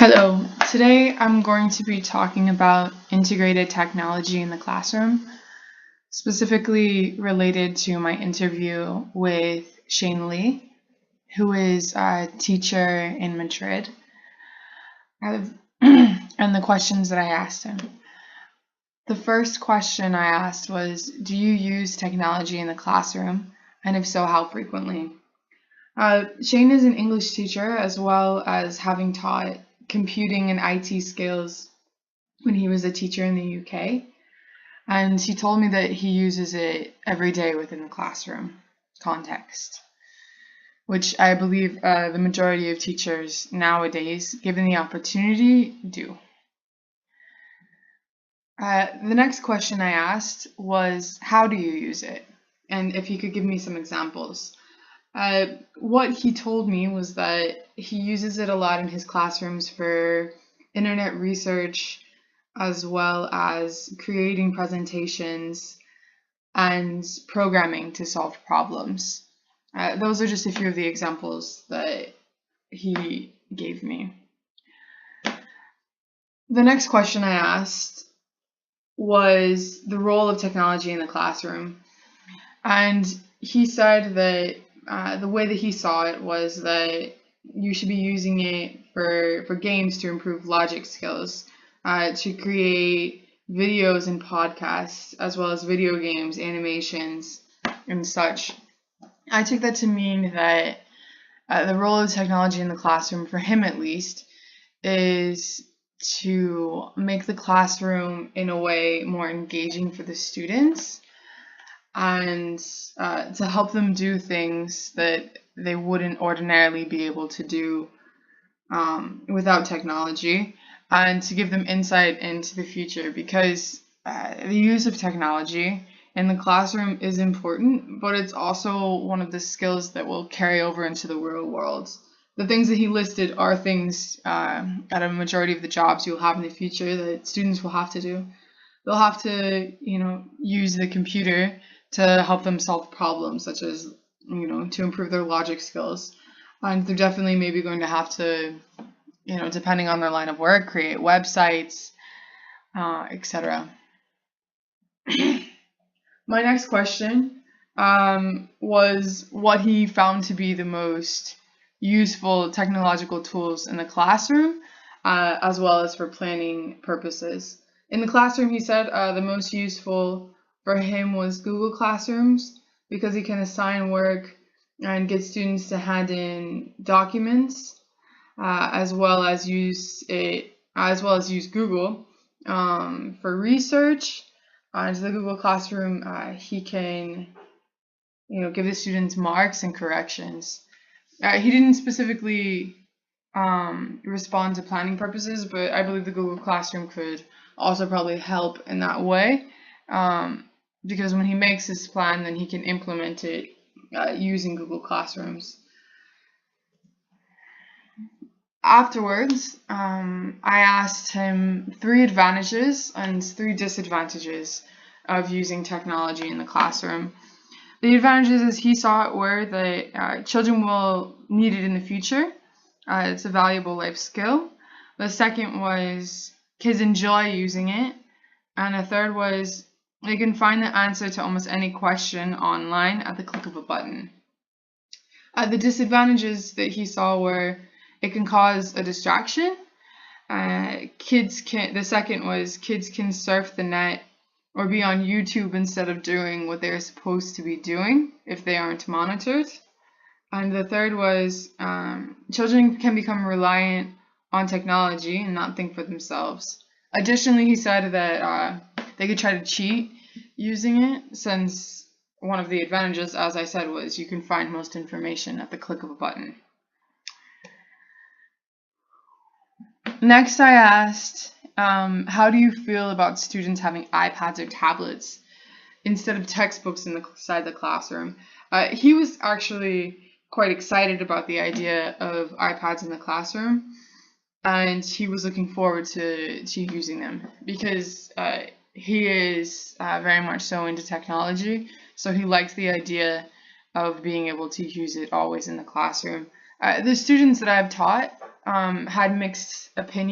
Hello, today I'm going to be talking about integrated technology in the classroom, specifically related to my interview with Shane Lee, who is a teacher in Madrid, and the questions that I asked him. The first question I asked was, do you use technology in the classroom, and if so, how frequently? Shane is an English teacher, as well as having taught computing and IT skills when he was a teacher in the UK, and he told me that he uses it every day within the classroom context, which I believe the majority of teachers nowadays, given the opportunity, do. The next question I asked was, how do you use it? And if he could give me some examples. What he told me was that he uses it a lot in his classrooms for internet research, as well as creating presentations and programming to solve problems. Those are just a few of the examples that he gave me. The next question I asked was the role of technology in the classroom. And he said that the way that he saw it was that you should be using it for games to improve logic skills, to create videos and podcasts, as well as video games, animations, and such. I took that to mean that the role of technology in the classroom, for him at least, is to make the classroom in a way more engaging for the students, and to help them do things that they wouldn't ordinarily be able to do without technology, and to give them insight into the future, because the use of technology in the classroom is important, but it's also one of the skills that will carry over into the real world. The things that he listed are things at a majority of the jobs you'll have in the future that students will have to do. They'll have to, use the computer to help them solve problems, such as, to improve their logic skills. And they're definitely maybe going to have to, depending on their line of work, create websites, etc. My next question was what he found to be the most useful technological tools in the classroom, as well as for planning purposes. In the classroom, he said the most useful for him was Google Classrooms, because he can assign work and get students to hand in documents, as well as use Google for research. To the Google Classroom, he can, give the students marks and corrections. He didn't specifically respond to planning purposes, but I believe the Google Classroom could also probably help in that way, because when he makes his plan, then he can implement it using Google Classrooms. Afterwards, I asked him 3 advantages and 3 disadvantages of using technology in the classroom. The advantages, as he saw it, were that children will need it in the future. It's a valuable life skill. The second was kids enjoy using it. And the third was they can find the answer to almost any question online at the click of a button. The disadvantages that he saw were it can cause a distraction. The second was kids can surf the net or be on YouTube instead of doing what they're supposed to be doing if they aren't monitored. And the third was children can become reliant on technology and not think for themselves. Additionally, he said that they could try to cheat using it, since one of the advantages, as I said, was you can find most information at the click of a button. Next, I asked, how do you feel about students having iPads or tablets instead of textbooks inside the classroom? He was actually quite excited about the idea of iPads in the classroom, and he was looking forward to using them, because he is very much so into technology, so he likes the idea of being able to use it always in the classroom. The students that I've taught had mixed opinions